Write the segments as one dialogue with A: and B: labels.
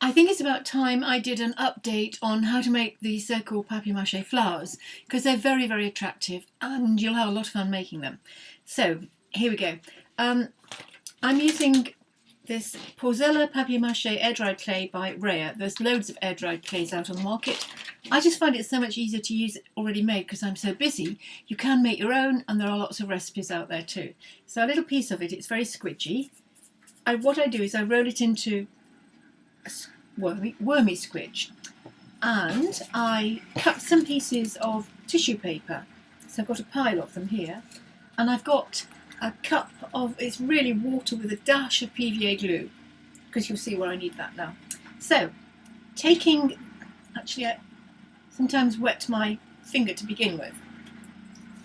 A: I think it's about time I did an update on how to make the so-called papier-mâché flowers, because they're very, very attractive and you'll have a lot of fun making them. So here we go. I'm using this Porzella papier-mâché air-dried clay by Rhea. There's loads of air-dried clays out on the market. I just find it so much easier to use already made because I'm so busy. You can make your own and there are lots of recipes out there too. So a little piece of it, it's very squidgy. What I do is I roll it into a wormy squidge, and I cut some pieces of tissue paper. So I've got a pile of them here, and I've got a cup of, it's really water with a dash of PVA glue, because you'll see where I need that now. So actually I sometimes wet my finger to begin with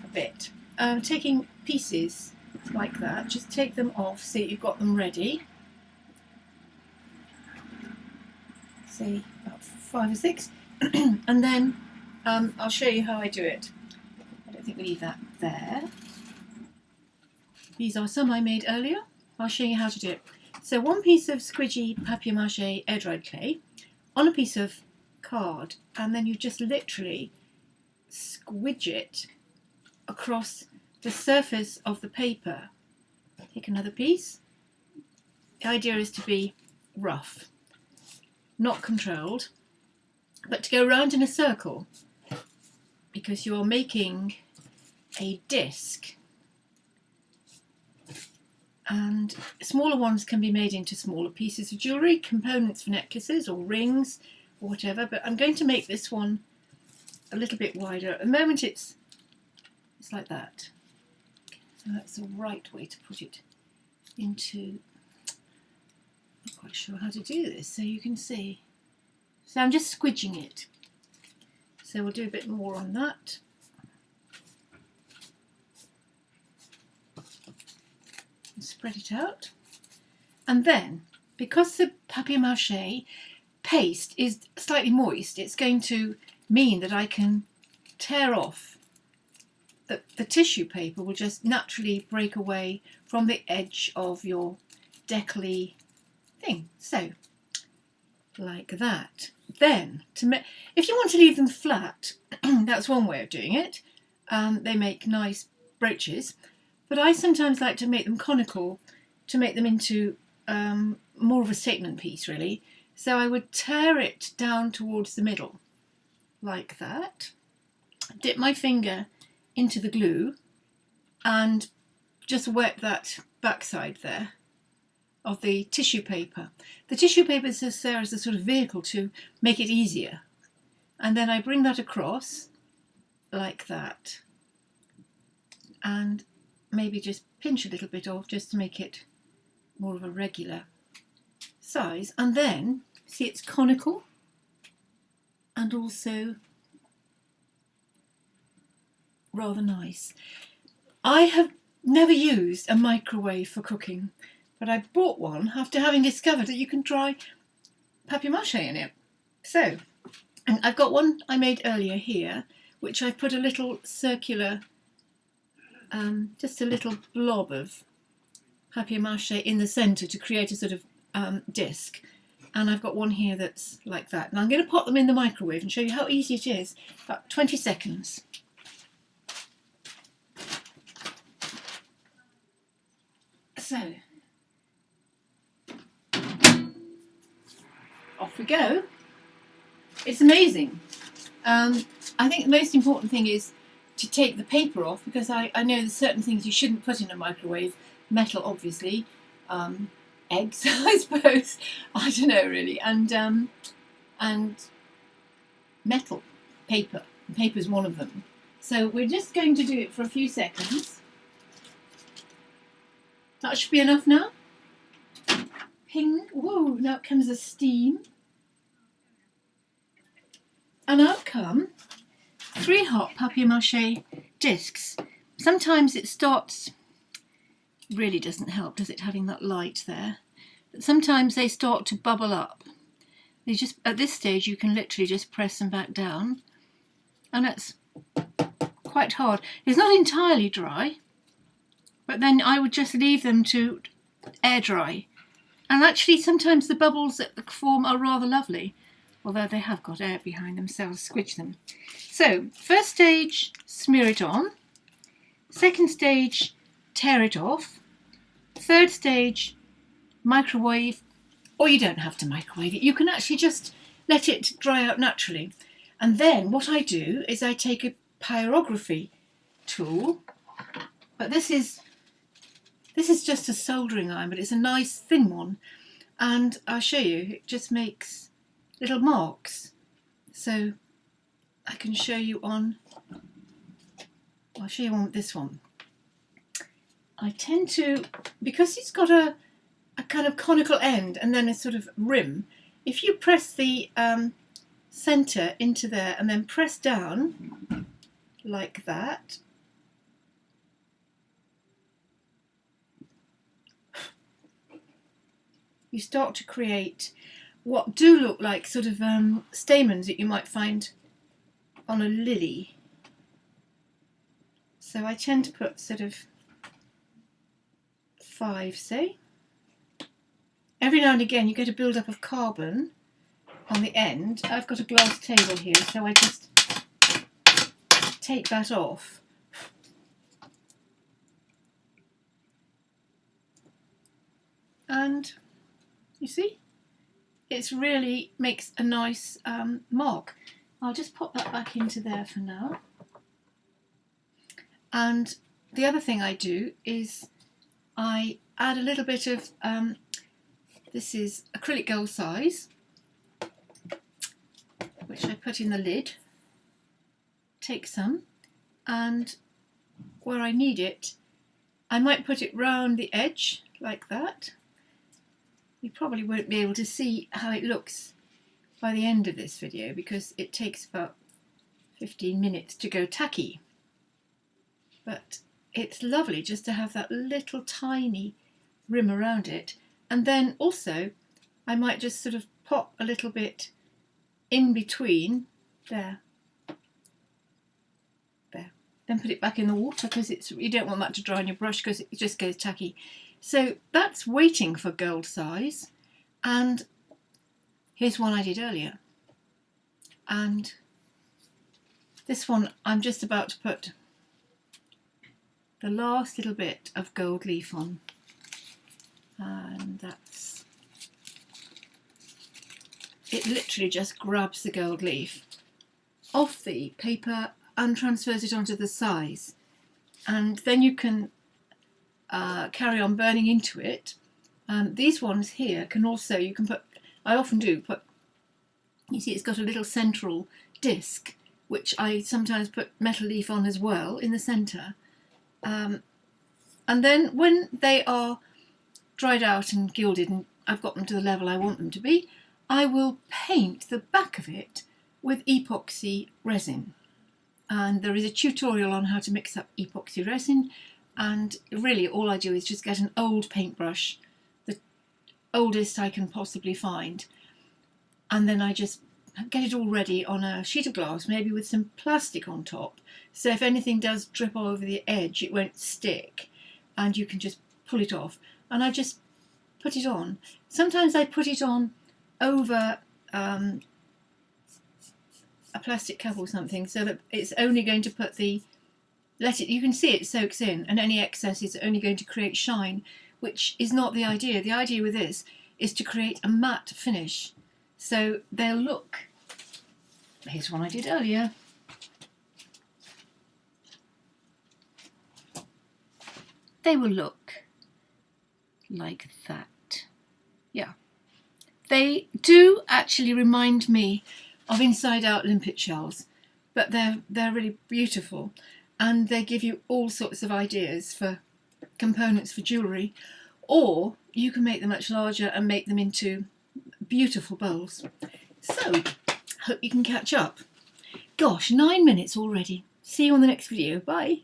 A: a bit. Taking pieces like that, just take them off so you've got them ready. Say about 5 or 6, and then I'll show you how I do it. I don't think we leave that there. These are some I made earlier. I'll show you how to do it. So one piece of squidgy papier-mâché air-dried clay on a piece of card, and then you just literally squidge it across the surface of the paper. Take another piece. The idea is to be rough, not controlled, but to go round in a circle, because you're making a disc. And smaller ones can be made into smaller pieces of jewellery, components for necklaces or rings or whatever, but I'm going to make this one a little bit wider. At the moment it's like that. So that's the right way to put it into, I'm not quite sure how to do this, so you can see. So I'm just squidging it. So we'll do a bit more on that. And spread it out. And then, because the papier-mâché paste is slightly moist, it's going to mean that I can tear off. The tissue paper will just naturally break away from the edge of your decal-y thing. So, like that. Then, if you want to leave them flat, that's one way of doing it. They make nice brooches, but I sometimes like to make them conical, to make them into more of a statement piece, really. So I would tear it down towards the middle, like that. Dip my finger into the glue and just wet that backside there of the tissue paper. The tissue paper is just there as a sort of vehicle to make it easier. And then I bring that across like that, and maybe just pinch a little bit off just to make it more of a regular size. And then, see, it's conical and also rather nice. I have never used a microwave for cooking, but I bought one after having discovered that you can dry papier-mâché in it. So, and I've got one I made earlier here, which I've put a little circular, just a little blob of papier-mâché in the centre to create a sort of disc. And I've got one here that's like that. And I'm going to pop them in the microwave and show you how easy it is. About 20 seconds. So, off we go. It's amazing. I think the most important thing is to take the paper off, because I know there's certain things you shouldn't put in a microwave. Metal, obviously. Eggs, I suppose. I don't know really. And metal, paper. Paper is one of them. So we're just going to do it for a few seconds. That should be enough now. Ping. Whoa, now comes the steam. And out come 3 hot papier-mâché discs. Sometimes it starts, really doesn't help, does it, having that light there? But sometimes they start to bubble up. They just, at this stage, you can literally just press them back down. And that's quite hard. It's not entirely dry, but then I would just leave them to air dry And actually sometimes the bubbles that form are rather lovely, although they have got air behind them, so I'll squidge them. So first stage, smear it on. Second stage, tear it off. Third stage, microwave, or you don't have to microwave it. You can actually just let it dry out naturally. And then what I do is I take a pyrography tool, but this is just a soldering iron, but it's a nice thin one, and I'll show you, it just makes little marks. So I can show you on, I'll show you on this one. I tend to, because it's got a kind of conical end and then a sort of rim, if you press the centre into there and then press down like that, you start to create what do look like sort of stamens that you might find on a lily. So I tend to put sort of 5, say. Every now and again you get a build-up of carbon on the end. I've got a glass table here, so I just take that off. And you see, it really makes a nice mark. I'll just pop that back into there for now. And the other thing I do is I add a little bit of, this is acrylic gold size, which I put in the lid. Take some, and where I need it, I might put it round the edge like that. You probably won't be able to see how it looks by the end of this video because it takes about 15 minutes to go tacky. But it's lovely just to have that little tiny rim around it. And then also I might just sort of pop a little bit in between there. Then put it back in the water because you don't want that to dry on your brush because it just goes tacky. So that's waiting for gold size, and here's one I did earlier, and this one I'm just about to put the last little bit of gold leaf on, and that's it. Literally just grabs the gold leaf off the paper and transfers it onto the size, and then you can carry on burning into it. These ones here can also, you can put, I often do put, you see it's got a little central disc which I sometimes put metal leaf on as well in the centre, and then when they are dried out and gilded and I've got them to the level I want them to be, I will paint the back of it with epoxy resin. And there is a tutorial on how to mix up epoxy resin, and really all I do is just get an old paintbrush, the oldest I can possibly find, and then I just get it all ready on a sheet of glass, maybe with some plastic on top, so if anything does drip over the edge it won't stick and you can just pull it off, and I just put it on. Sometimes I put it on over a plastic cup or something so that it's only going to put the, you can see it soaks in, and any excess is only going to create shine, which is not the idea. The idea with this is to create a matte finish, so they'll look, here's one I did earlier. They will look like that. Yeah, they do actually remind me of inside out limpet shells, but they're really beautiful, and they give you all sorts of ideas for components for jewellery, or you can make them much larger and make them into beautiful bowls. So hope you can catch up. Gosh, 9 minutes already. See you on the next video. Bye.